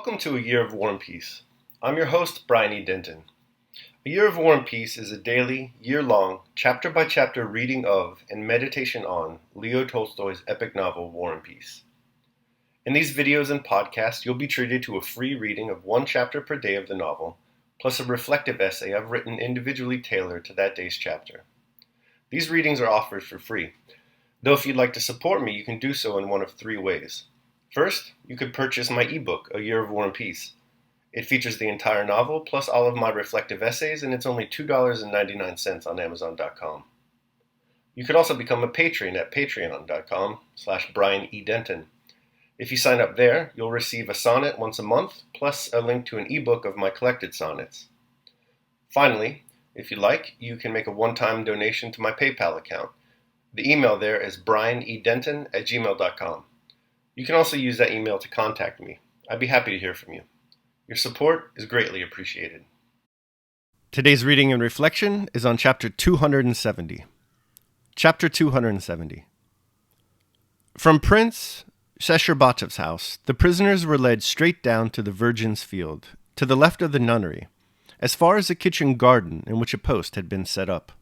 Welcome to A Year of War and Peace. I'm your host, Brian E. Denton. A Year of War and Peace is a daily, year-long, chapter-by-chapter reading of and meditation on Leo Tolstoy's epic novel, War and Peace. In these videos and podcasts, you'll be treated to a free reading of one chapter per day of the novel, plus a reflective essay I've written individually tailored to that day's chapter. These readings are offered for free, though if you'd like to support me, you can do so in one of three ways. First, you could purchase my ebook, A Year of War and Peace. It features the entire novel, plus all of my reflective essays, and it's only $2.99 on Amazon.com. You could also become a patron at patreon.com/BrianEDenton. If you sign up there, you'll receive a sonnet once a month, plus a link to an ebook of my collected sonnets. Finally, if you like, you can make a one-time donation to my PayPal account. The email there is brianedenton@gmail.com. You can also use that email to contact me. I'd be happy to hear from you. Your support is greatly appreciated. Today's reading and reflection is on Chapter 270. Chapter 270. From Prince Shesherbatov's house, the prisoners were led straight down to the Virgin's Field, to the left of the nunnery, as far as the kitchen garden in which a post had been set up.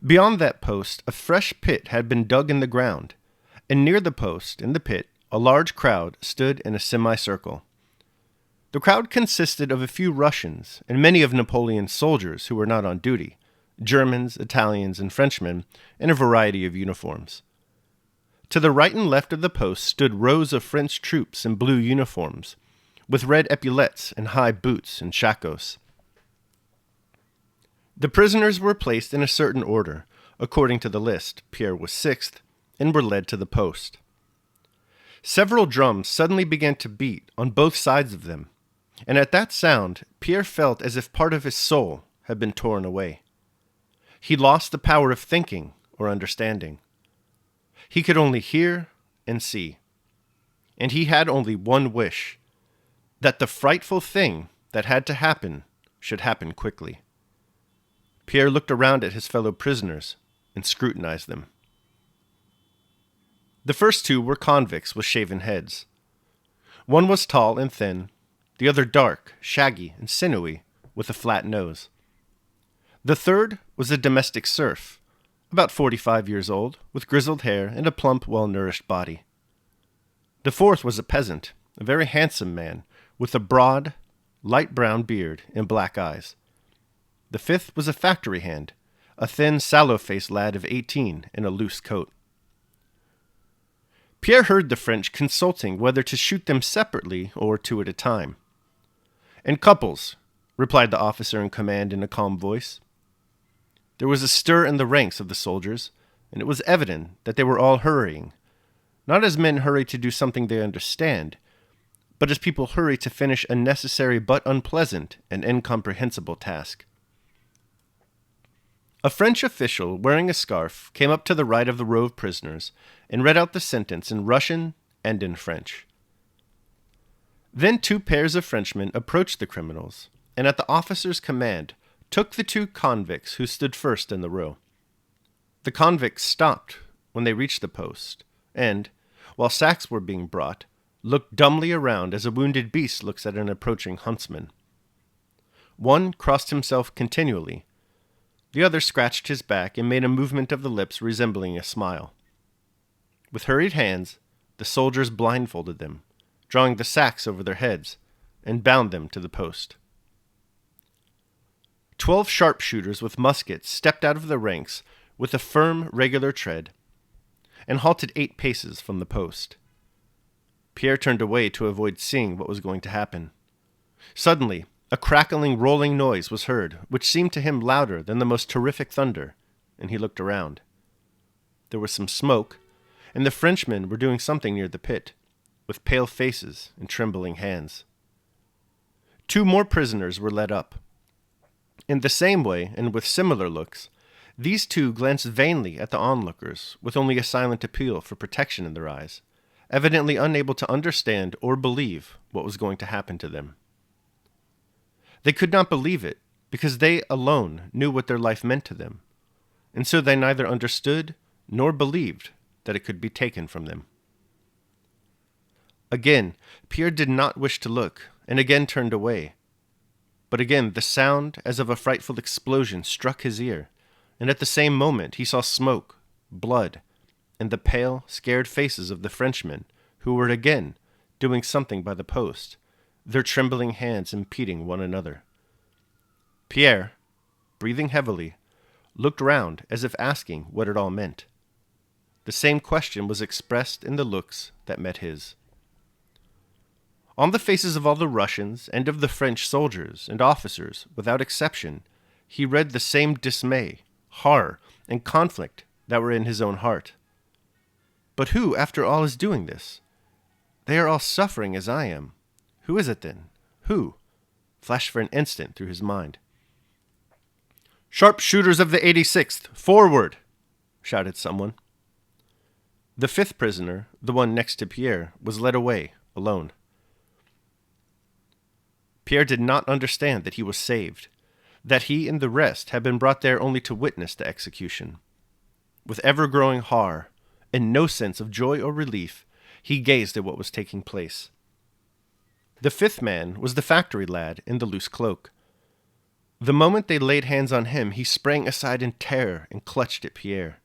Beyond that post, a fresh pit had been dug in the ground, and near the post, in the pit, a large crowd stood in a semicircle. The crowd consisted of a few Russians and many of Napoleon's soldiers who were not on duty, Germans, Italians, and Frenchmen, in a variety of uniforms. To the right and left of the post stood rows of French troops in blue uniforms, with red epaulettes and high boots and shakos. The prisoners were placed in a certain order. According to the list, Pierre was sixth, and were led to the post. Several drums suddenly began to beat on both sides of them, and at that sound, Pierre felt as if part of his soul had been torn away. He lost the power of thinking or understanding. He could only hear and see, and he had only one wish, that the frightful thing that had to happen should happen quickly. Pierre looked around at his fellow prisoners and scrutinized them. The first two were convicts with shaven heads. One was tall and thin, the other dark, shaggy, and sinewy, with a flat nose. The third was a domestic serf, about 45 years old, with grizzled hair and a plump, well-nourished body. The fourth was a peasant, a very handsome man, with a broad, light brown beard and black eyes. The fifth was a factory hand, a thin, sallow-faced lad of 18 in a loose coat. Pierre heard the French consulting whether to shoot them separately or two at a time. "In couples," replied the officer in command in a calm voice. There was a stir in the ranks of the soldiers, and it was evident that they were all hurrying, not as men hurry to do something they understand, but as people hurry to finish a necessary but unpleasant and incomprehensible task. A French official wearing a scarf came up to the right of the row of prisoners and read out the sentence in Russian and in French. Then two pairs of Frenchmen approached the criminals, and at the officer's command took the two convicts who stood first in the row. The convicts stopped when they reached the post, and, while sacks were being brought, looked dumbly around as a wounded beast looks at an approaching huntsman. One crossed himself continually. The other scratched his back and made a movement of the lips resembling a smile. With hurried hands, the soldiers blindfolded them, drawing the sacks over their heads, and bound them to the post. 12 sharpshooters with muskets stepped out of the ranks with a firm, regular tread, and halted 8 paces from the post. Pierre turned away to avoid seeing what was going to happen. Suddenly, a crackling, rolling noise was heard, which seemed to him louder than the most terrific thunder, and he looked around. There was some smoke, and the Frenchmen were doing something near the pit, with pale faces and trembling hands. 2 more prisoners were led up. In the same way, and with similar looks, these two glanced vainly at the onlookers, with only a silent appeal for protection in their eyes, evidently unable to understand or believe what was going to happen to them. They could not believe it, because they alone knew what their life meant to them, and so they neither understood nor believed that it could be taken from them. Again, Pierre did not wish to look, and again turned away. But again the sound as of a frightful explosion struck his ear, and at the same moment he saw smoke, blood, and the pale, scared faces of the Frenchmen, who were again doing something by the post, their trembling hands impeding one another. Pierre, breathing heavily, looked round as if asking what it all meant. The same question was expressed in the looks that met his. On the faces of all the Russians and of the French soldiers and officers, without exception, he read the same dismay, horror, and conflict that were in his own heart. But who, after all, is doing this? They are all suffering as I am. Who is it then? Who? Flashed for an instant through his mind. "Sharpshooters of the 86th, forward!" shouted someone. The fifth prisoner, the one next to Pierre, was led away, alone. Pierre did not understand that he was saved, that he and the rest had been brought there only to witness the execution. With ever-growing horror, and no sense of joy or relief, he gazed at what was taking place. The fifth man was the factory lad in the loose cloak. The moment they laid hands on him, he sprang aside in terror and clutched at Pierre.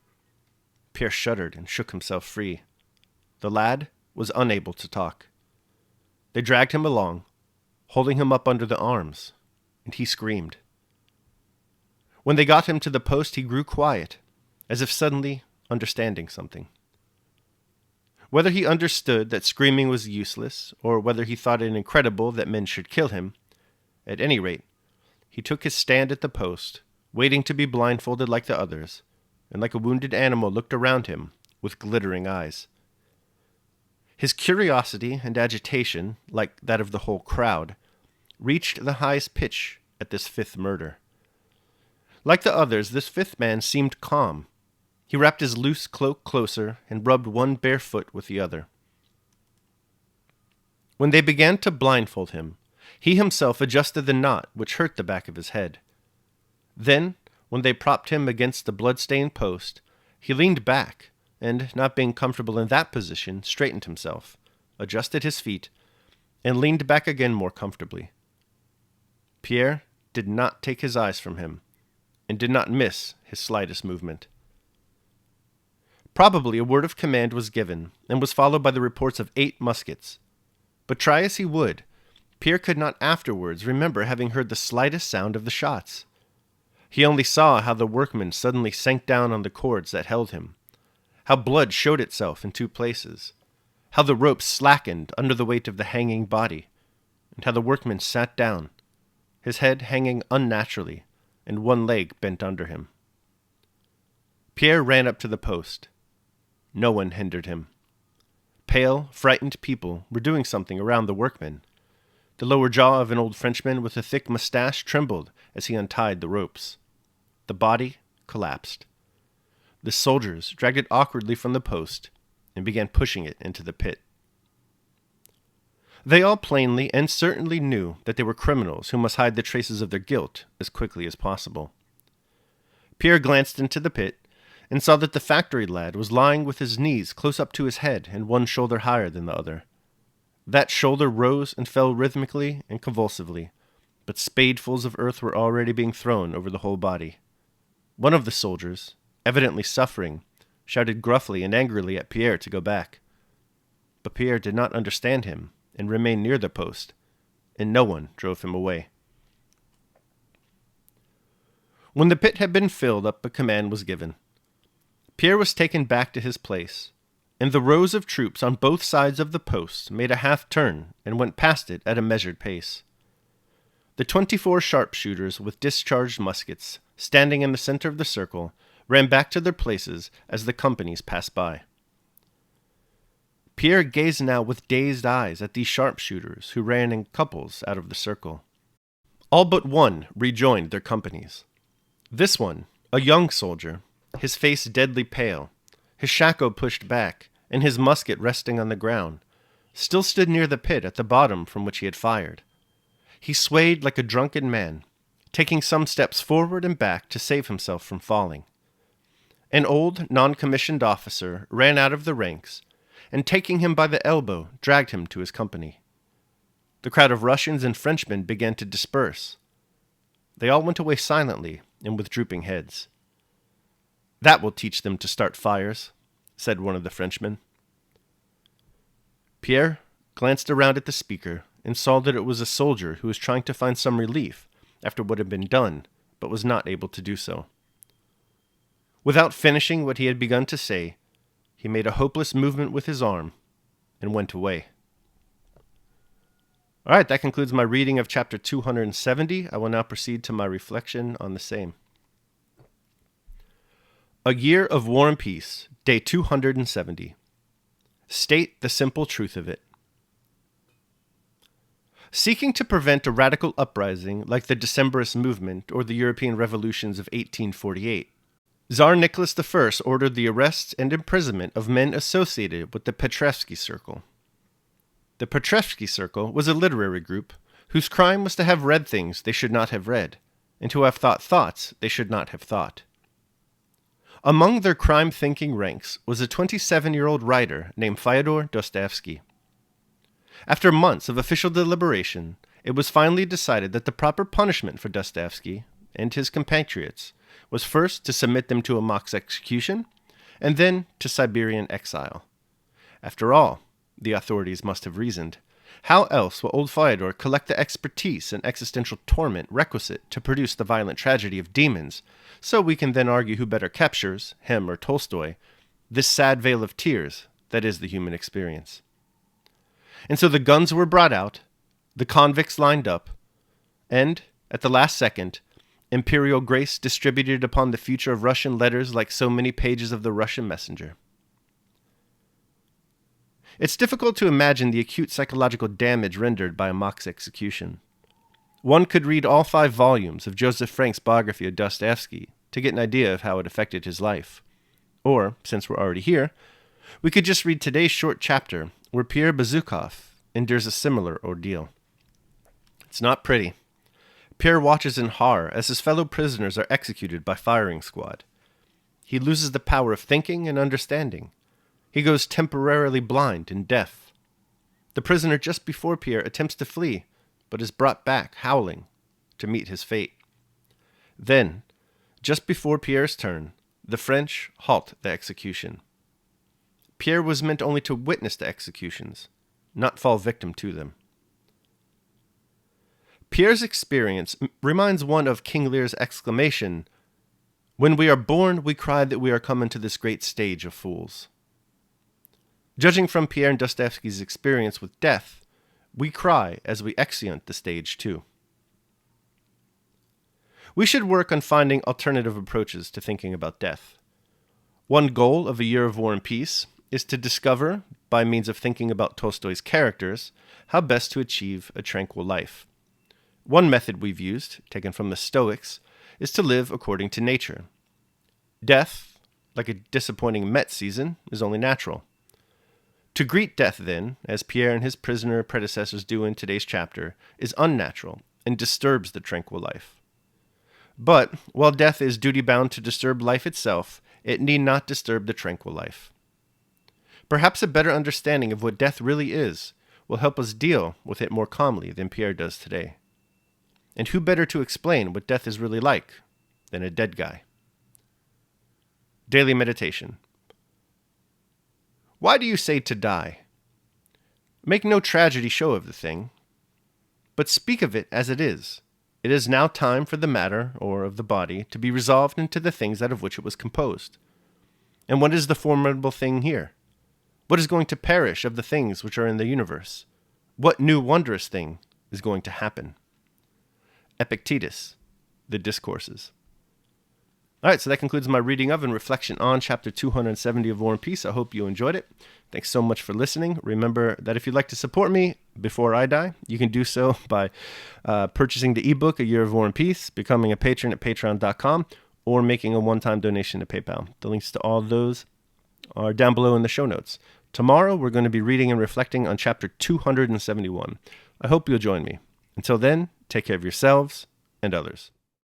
Pierre shuddered and shook himself free. The lad was unable to talk. They dragged him along, holding him up under the arms, and he screamed. When they got him to the post, he grew quiet, as if suddenly understanding something. Whether he understood that screaming was useless, or whether he thought it incredible that men should kill him, at any rate, he took his stand at the post, waiting to be blindfolded like the others, and like a wounded animal looked around him with glittering eyes. His curiosity and agitation, like that of the whole crowd, reached the highest pitch at this fifth murder. Like the others, this fifth man seemed calm. He wrapped his loose cloak closer and rubbed one bare foot with the other. When they began to blindfold him, he himself adjusted the knot which hurt the back of his head. Then, when they propped him against the blood-stained post, he leaned back, and, not being comfortable in that position, straightened himself, adjusted his feet, and leaned back again more comfortably. Pierre did not take his eyes from him, and did not miss his slightest movement. Probably a word of command was given, and was followed by the reports of 8 muskets. But try as he would, Pierre could not afterwards remember having heard the slightest sound of the shots. He only saw how the workman suddenly sank down on the cords that held him, how blood showed itself in 2 places, how the ropes slackened under the weight of the hanging body, and how the workman sat down, his head hanging unnaturally, and one leg bent under him. Pierre ran up to the post. No one hindered him. Pale, frightened people were doing something around the workman. The lower jaw of an old Frenchman with a thick mustache trembled as he untied the ropes. The body collapsed. The soldiers dragged it awkwardly from the post and began pushing it into the pit. They all plainly and certainly knew that they were criminals who must hide the traces of their guilt as quickly as possible. Pierre glanced into the pit and saw that the factory lad was lying with his knees close up to his head and one shoulder higher than the other. That shoulder rose and fell rhythmically and convulsively, but spadefuls of earth were already being thrown over the whole body. One of the soldiers, evidently suffering, shouted gruffly and angrily at Pierre to go back. But Pierre did not understand him and remained near the post, and no one drove him away. When the pit had been filled up, a command was given. Pierre was taken back to his place, and the rows of troops on both sides of the post made a half-turn and went past it at a measured pace. The 24 sharpshooters with discharged muskets, standing in the center of the circle, ran back to their places as the companies passed by. Pierre gazed now with dazed eyes at these sharpshooters who ran in couples out of the circle. All but one rejoined their companies. This one, a young soldier, his face deadly pale, his shako pushed back, and his musket resting on the ground, still stood near the pit at the bottom from which he had fired. He swayed like a drunken man, taking some steps forward and back to save himself from falling. An old, non-commissioned officer ran out of the ranks, and taking him by the elbow, dragged him to his company. The crowd of Russians and Frenchmen began to disperse. They all went away silently and with drooping heads. "That will teach them to start fires," said one of the Frenchmen. Pierre glanced around at the speaker and saw that it was a soldier who was trying to find some relief after what had been done, but was not able to do so. Without finishing what he had begun to say, he made a hopeless movement with his arm and went away. All right, that concludes my reading of chapter 270. I will now proceed to my reflection on the same. A Year of War and Peace, day 270. State the simple truth of it. Seeking to prevent a radical uprising like the Decembrist movement or the European revolutions of 1848, Tsar Nicholas I ordered the arrest and imprisonment of men associated with the Petrevsky Circle. The Petrevsky Circle was a literary group whose crime was to have read things they should not have read, and to have thought thoughts they should not have thought. Among their crime-thinking ranks was a 27-year-old writer named Fyodor Dostoevsky. After months of official deliberation, it was finally decided that the proper punishment for Dostoevsky and his compatriots was first to submit them to a mock execution, and then to Siberian exile. After all, the authorities must have reasoned, how else will old Fyodor collect the expertise and existential torment requisite to produce the violent tragedy of demons, so we can then argue who better captures, him or Tolstoy, this sad vale of tears that is the human experience. And so the guns were brought out, the convicts lined up, and, at the last second, imperial grace distributed upon the future of Russian letters like so many pages of the Russian messenger. It's difficult to imagine the acute psychological damage rendered by a mock execution. One could read all 5 volumes of Joseph Frank's biography of Dostoevsky to get an idea of how it affected his life. Or, since we're already here, we could just read today's short chapter where Pierre Bezukhov endures a similar ordeal. It's not pretty. Pierre watches in horror as his fellow prisoners are executed by firing squad. He loses the power of thinking and understanding. He goes temporarily blind and deaf. The prisoner just before Pierre attempts to flee, but is brought back, howling, to meet his fate. Then, just before Pierre's turn, the French halt the execution. Pierre was meant only to witness the executions, not fall victim to them. Pierre's experience reminds one of King Lear's exclamation, "When we are born, we cry that we are come into this great stage of fools." Judging from Pierre and Dostoevsky's experience with death, we cry as we exeunt the stage too. We should work on finding alternative approaches to thinking about death. One goal of A Year of War and Peace is to discover, by means of thinking about Tolstoy's characters, how best to achieve a tranquil life. One method we've used, taken from the Stoics, is to live according to nature. Death, like a disappointing Met season, is only natural. To greet death, then, as Pierre and his prisoner predecessors do in today's chapter, is unnatural and disturbs the tranquil life. But, while death is duty-bound to disturb life itself, it need not disturb the tranquil life. Perhaps a better understanding of what death really is will help us deal with it more calmly than Pierre does today. And who better to explain what death is really like than a dead guy? Daily meditation. Why do you say to die? Make no tragedy show of the thing, but speak of it as it is. It is now time for the matter, or of the body, to be resolved into the things out of which it was composed. And what is the formidable thing here? What is going to perish of the things which are in the universe? What new wondrous thing is going to happen? Epictetus, The Discourses. All right, so that concludes my reading of and reflection on chapter 270 of War and Peace. I hope you enjoyed it. Thanks so much for listening. Remember that if you'd like to support me before I die, you can do so by purchasing the ebook, A Year of War and Peace, becoming a patron at patreon.com, or making a one-time donation to PayPal. The links to all those are down below in the show notes. Tomorrow, we're going to be reading and reflecting on chapter 271. I hope you'll join me. Until then, take care of yourselves and others.